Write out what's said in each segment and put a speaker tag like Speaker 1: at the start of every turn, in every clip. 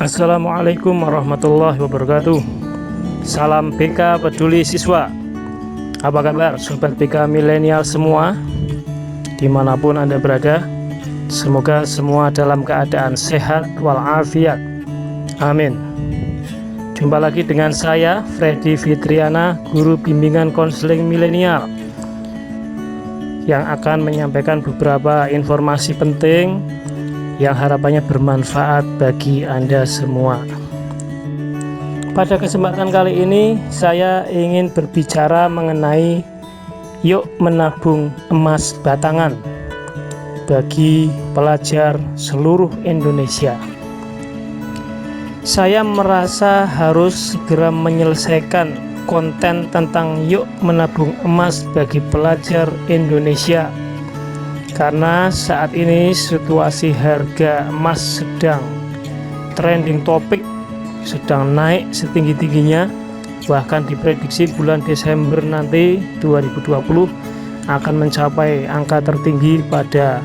Speaker 1: Assalamualaikum warahmatullahi wabarakatuh. Salam BK peduli siswa. Apa kabar sobat BK milenial semua, dimanapun Anda berada? Semoga semua dalam keadaan sehat walafiat. Amin. Jumpa lagi dengan saya Freddy Fitriana, guru bimbingan konseling milenial, yang akan menyampaikan beberapa informasi penting yang harapannya bermanfaat bagi Anda semua. Pada kesempatan kali ini saya ingin berbicara mengenai yuk menabung emas batangan bagi pelajar seluruh Indonesia. Saya merasa harus segera menyelesaikan konten tentang yuk menabung emas bagi pelajar Indonesia, karena saat ini situasi harga emas sedang trending topik, sedang naik setinggi-tingginya. Bahkan diprediksi bulan Desember nanti 2020 akan mencapai angka tertinggi pada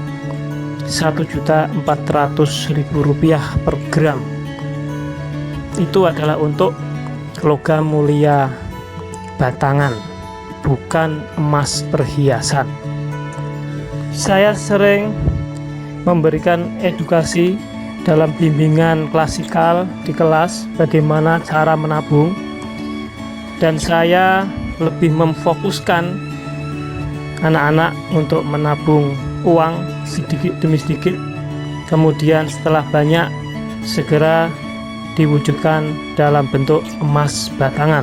Speaker 1: Rp1.400.000 per gram. Itu adalah untuk logam mulia batangan, bukan emas perhiasan. Saya sering memberikan edukasi dalam bimbingan klasikal di kelas bagaimana cara menabung, dan saya lebih memfokuskan anak-anak untuk menabung uang sedikit demi sedikit, kemudian setelah banyak segera diwujudkan dalam bentuk emas batangan.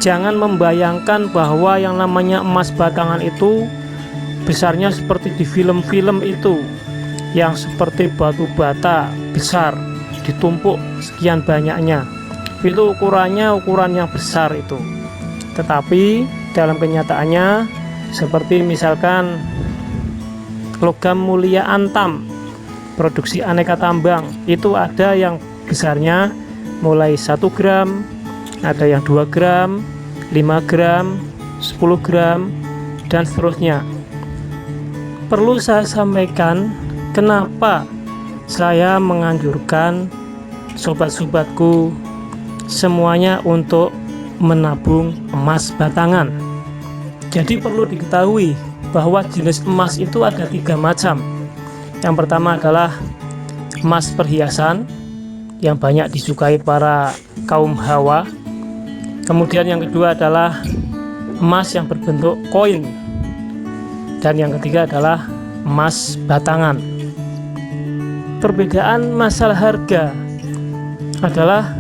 Speaker 1: Jangan membayangkan bahwa yang namanya emas batangan itu besarnya seperti di film-film itu, yang seperti batu bata besar ditumpuk sekian banyaknya. Itu ukuran yang besar itu. Tetapi dalam kenyataannya, seperti misalkan logam mulia antam produksi aneka tambang, itu ada yang besarnya mulai 1 gram, ada yang 2 gram, 5 gram, 10 gram, dan seterusnya. Perlu saya sampaikan kenapa saya menganjurkan sobat-sobatku semuanya untuk menabung emas batangan. Jadi perlu diketahui bahwa jenis emas itu ada 3 macam. Yang pertama adalah emas perhiasan yang banyak disukai para kaum hawa. Kemudian yang kedua adalah emas yang berbentuk koin. Dan yang ketiga adalah emas batangan. Perbedaan masalah harga adalah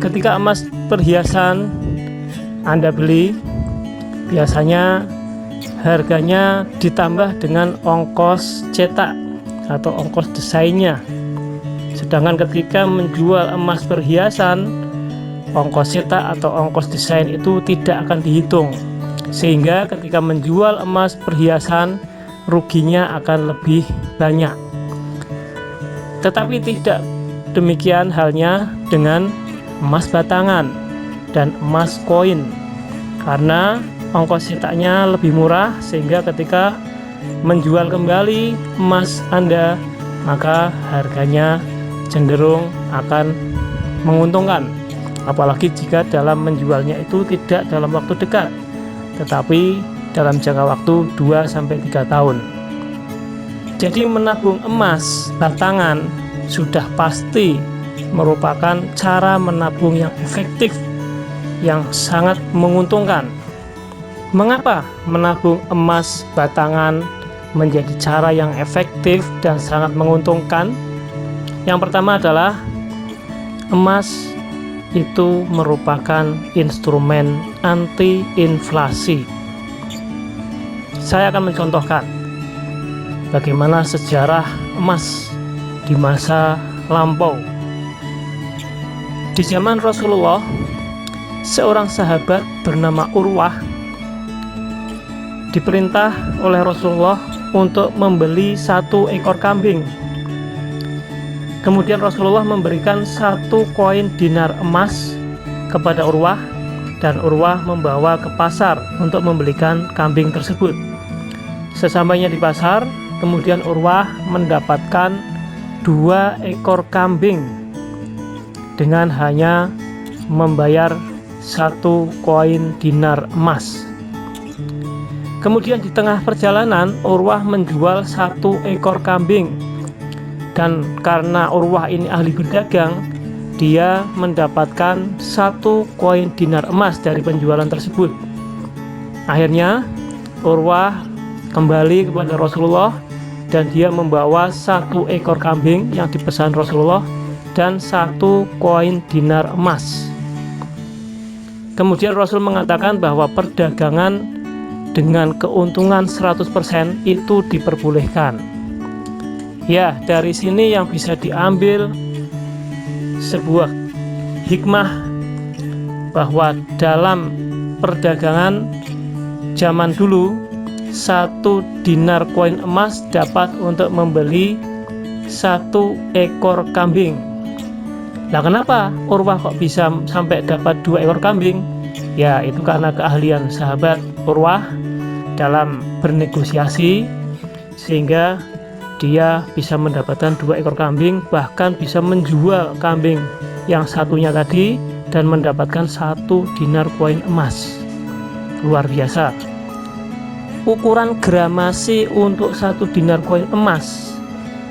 Speaker 1: ketika emas perhiasan Anda beli, biasanya harganya ditambah dengan ongkos cetak atau ongkos desainnya. Sedangkan ketika menjual emas perhiasan, ongkos cetak atau ongkos desain itu tidak akan dihitung, sehingga ketika menjual emas perhiasan ruginya akan lebih banyak. Tetapi tidak demikian halnya dengan emas batangan dan emas koin, karena ongkos cetaknya lebih murah, sehingga ketika menjual kembali emas Anda, maka harganya cenderung akan menguntungkan, apalagi jika dalam menjualnya itu tidak dalam waktu dekat, tetapi dalam jangka waktu 2-3 tahun. Jadi menabung emas batangan sudah pasti merupakan cara menabung yang efektif, yang sangat menguntungkan. Mengapa menabung emas batangan menjadi cara yang efektif dan sangat menguntungkan? Yang pertama adalah emas itu merupakan instrumen anti-inflasi. Saya akan mencontohkan bagaimana sejarah emas di masa lampau. Di zaman Rasulullah, seorang sahabat bernama Urwah diperintah oleh Rasulullah untuk membeli 1 ekor kambing. Kemudian Rasulullah memberikan 1 koin dinar emas kepada Urwah, dan Urwah membawa ke pasar untuk membelikan kambing tersebut. Sesampainya di pasar, kemudian Urwah mendapatkan 2 ekor kambing dengan hanya membayar 1 koin dinar emas. Kemudian di tengah perjalanan Urwah menjual 1 ekor kambing, dan karena Urwah ini ahli berdagang, dia mendapatkan 1 koin dinar emas dari penjualan tersebut. Akhirnya Urwah kembali kepada Rasulullah dan dia membawa 1 ekor kambing yang dipesan Rasulullah dan 1 koin dinar emas. Kemudian Rasul mengatakan bahwa perdagangan dengan keuntungan 100% itu diperbolehkan. Ya, dari sini yang bisa diambil sebuah hikmah bahwa dalam perdagangan zaman dulu 1 dinar koin emas dapat untuk membeli 1 ekor kambing. Nah, kenapa Urwah kok bisa sampai dapat 2 ekor kambing? Ya, itu karena keahlian sahabat Urwah dalam bernegosiasi, sehingga dia bisa mendapatkan 2 ekor kambing, bahkan bisa menjual kambing yang satunya tadi dan mendapatkan 1 dinar koin emas. Luar biasa. Ukuran gramasi untuk 1 dinar koin emas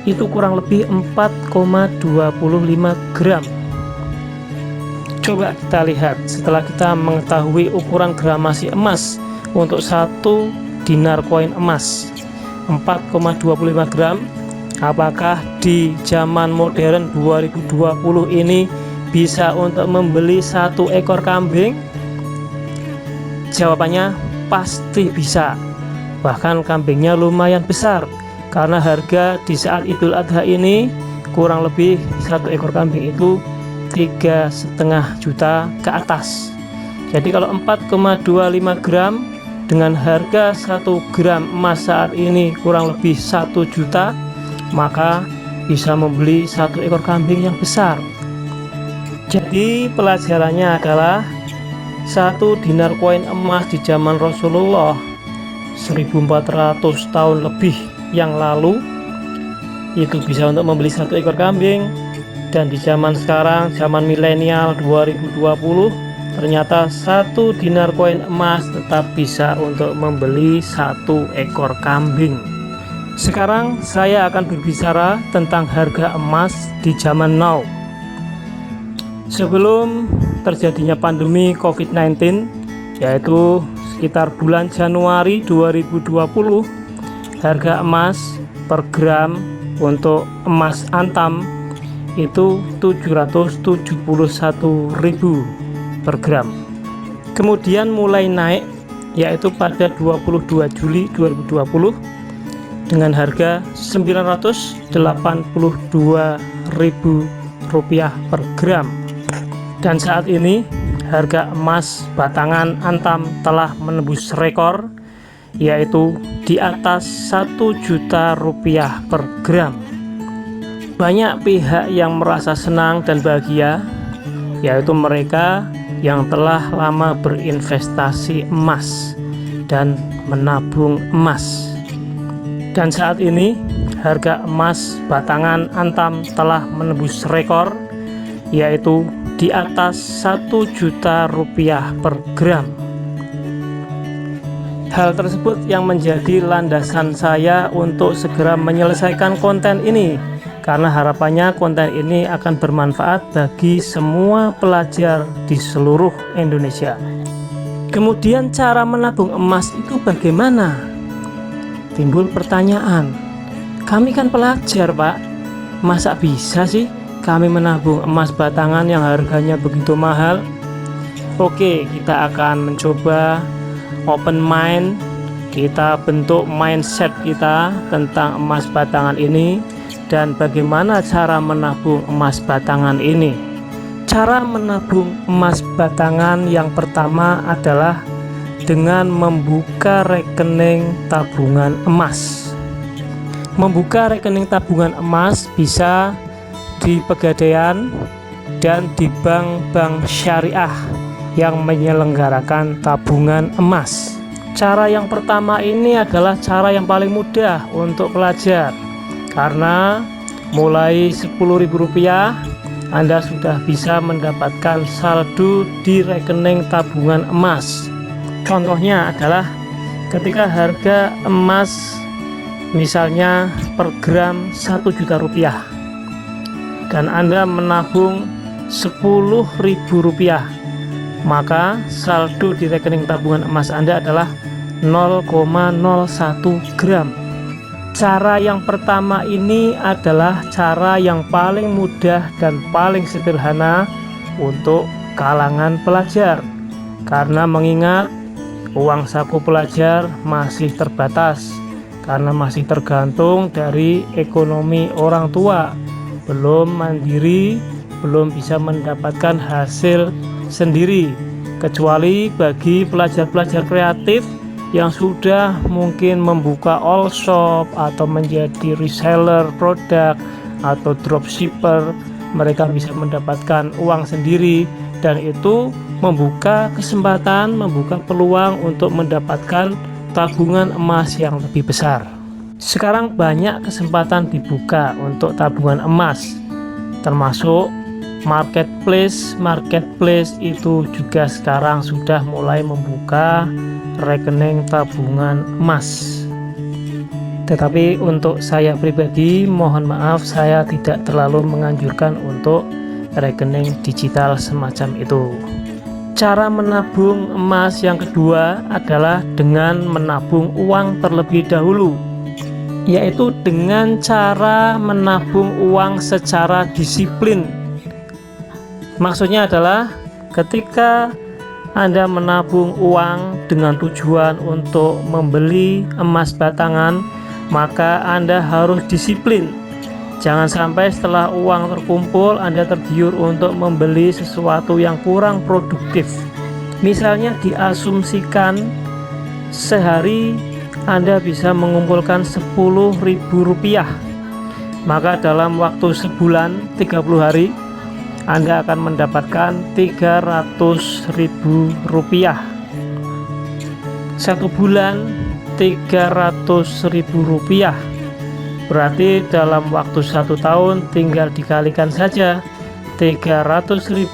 Speaker 1: itu kurang lebih 4,25 gram. Coba kita lihat, setelah kita mengetahui ukuran gramasi emas untuk 1 dinar koin emas 4,25 gram, apakah di zaman modern 2020 ini bisa untuk membeli 1 ekor kambing? Jawabannya pasti bisa. Bahkan kambingnya lumayan besar, karena harga di saat Idul Adha ini kurang lebih 1 ekor kambing itu 3,5 juta ke atas. Jadi kalau 4,25 gram dengan harga 1 gram emas saat ini kurang lebih 1 juta, maka bisa membeli 1 ekor kambing yang besar. Jadi pelajarannya adalah 1 dinar koin emas di zaman Rasulullah 1400 tahun lebih yang lalu itu bisa untuk membeli 1 ekor kambing, dan di zaman sekarang, zaman milenial 2020, ternyata 1 dinar koin emas tetap bisa untuk membeli 1 ekor kambing. Sekarang saya akan berbicara tentang harga emas di zaman now. Sebelum terjadinya pandemi COVID-19, yaitu sekitar bulan Januari 2020, harga emas per gram untuk emas antam itu 771.000 per gram. Kemudian mulai naik, yaitu pada 22 Juli 2020 dengan harga 982.000 rupiah per gram. Dan saat ini harga emas batangan antam telah menembus rekor, yaitu di atas 1 juta rupiah per gram. Banyak pihak yang merasa senang dan bahagia, yaitu mereka yang telah lama berinvestasi emas dan menabung emas. Dan saat ini harga emas batangan antam telah menembus rekor, yaitu di atas 1 juta rupiah per gram. Hal tersebut yang menjadi landasan saya untuk segera menyelesaikan konten ini, karena harapannya konten ini akan bermanfaat bagi semua pelajar di seluruh Indonesia. Kemudian cara menabung emas itu bagaimana? Timbul pertanyaan, kami kan pelajar Pak, masa bisa sih kami menabung emas batangan yang harganya begitu mahal? Oke, kita akan mencoba open mind, kita bentuk mindset kita tentang emas batangan ini dan bagaimana cara menabung emas batangan ini. Cara menabung emas batangan yang pertama adalah dengan membuka rekening tabungan emas. Membuka rekening tabungan emas bisa di Pegadaian dan di bank-bank syariah yang menyelenggarakan tabungan emas. Cara yang pertama ini adalah cara yang paling mudah untuk pelajar, karena mulai Rp10.000 Anda sudah bisa mendapatkan saldo di rekening tabungan emas. Contohnya adalah ketika harga emas misalnya per gram Rp1.000.000 dan Anda menabung Rp10.000, maka saldo di rekening tabungan emas Anda adalah 0,01 gram. Cara yang pertama ini adalah cara yang paling mudah dan paling sederhana untuk kalangan pelajar, karena mengingat uang saku pelajar masih terbatas, karena masih tergantung dari ekonomi orang tua, belum mandiri, belum bisa mendapatkan hasil sendiri, kecuali bagi pelajar-pelajar kreatif yang sudah mungkin membuka all shop atau menjadi reseller produk atau dropshipper. Mereka bisa mendapatkan uang sendiri, dan itu membuka kesempatan, membuka peluang untuk mendapatkan tabungan emas yang lebih besar. Sekarang banyak kesempatan dibuka untuk tabungan emas, termasuk marketplace itu juga sekarang sudah mulai membuka rekening tabungan emas. Tetapi untuk saya pribadi, mohon maaf, saya tidak terlalu menganjurkan untuk rekening digital semacam itu. Cara menabung emas yang kedua adalah dengan menabung uang terlebih dahulu, yaitu dengan cara menabung uang secara disiplin. Maksudnya adalah ketika Anda menabung uang dengan tujuan untuk membeli emas batangan, maka Anda harus disiplin. Jangan sampai setelah uang terkumpul Anda tergiur untuk membeli sesuatu yang kurang produktif. Misalnya diasumsikan sehari Anda bisa mengumpulkan Rp10.000, maka dalam waktu sebulan 30 hari Anda akan mendapatkan Rp300.000. Satu bulan Rp300.000, berarti dalam waktu 1 tahun tinggal dikalikan saja Rp300.000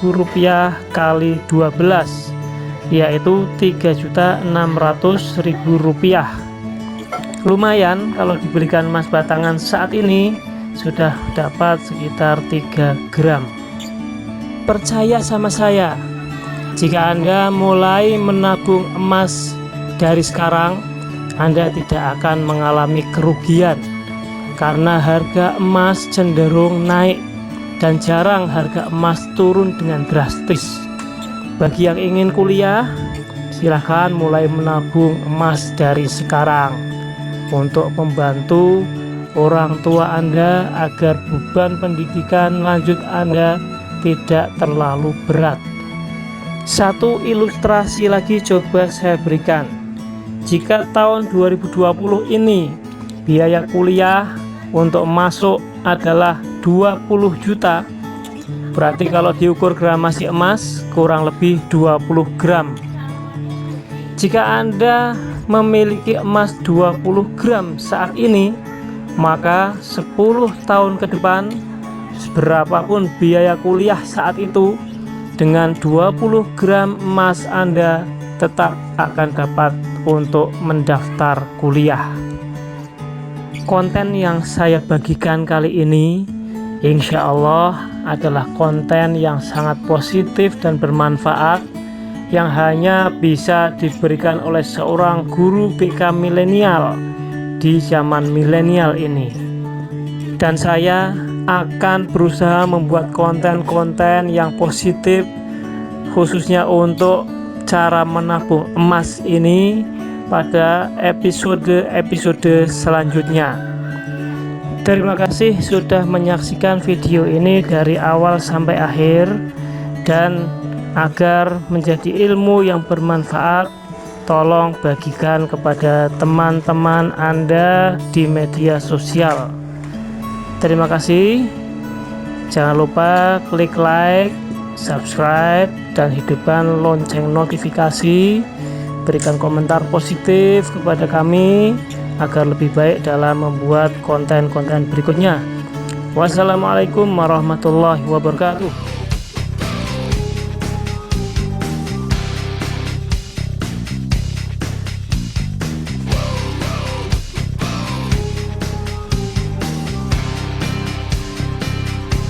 Speaker 1: kali 12, yaitu Rp3.600.000. Lumayan kalau dibelikan emas batangan saat ini sudah dapat sekitar 3 gram. Percaya sama saya, jika Anda mulai menabung emas dari sekarang, Anda tidak akan mengalami kerugian, karena harga emas cenderung naik dan jarang harga emas turun dengan drastis. Bagi yang ingin kuliah, silahkan mulai menabung emas dari sekarang untuk membantu orang tua Anda agar beban pendidikan lanjut Anda tidak terlalu berat. Satu ilustrasi lagi coba saya berikan. Jika tahun 2020 ini biaya kuliah untuk masuk adalah 20 juta, berarti kalau diukur gramasi emas kurang lebih 20 gram. Jika Anda memiliki emas 20 gram saat ini, maka 10 tahun ke depan, berapapun biaya kuliah saat itu, dengan 20 gram emas Anda tetap akan dapat untuk mendaftar kuliah. Konten yang saya bagikan kali ini insya Allah adalah konten yang sangat positif dan bermanfaat, yang hanya bisa diberikan oleh seorang guru BK milenial di zaman milenial ini. Dan saya akan berusaha membuat konten-konten yang positif, khususnya untuk cara menabung emas ini pada episode-episode selanjutnya. Terima kasih sudah menyaksikan video ini dari awal sampai akhir, dan agar menjadi ilmu yang bermanfaat, tolong bagikan kepada teman-teman Anda di media sosial. Terima kasih. Jangan lupa klik like, subscribe, dan hidupkan lonceng notifikasi. Berikan komentar positif kepada kami agar lebih baik dalam membuat konten-konten berikutnya. Wassalamualaikum warahmatullahi wabarakatuh.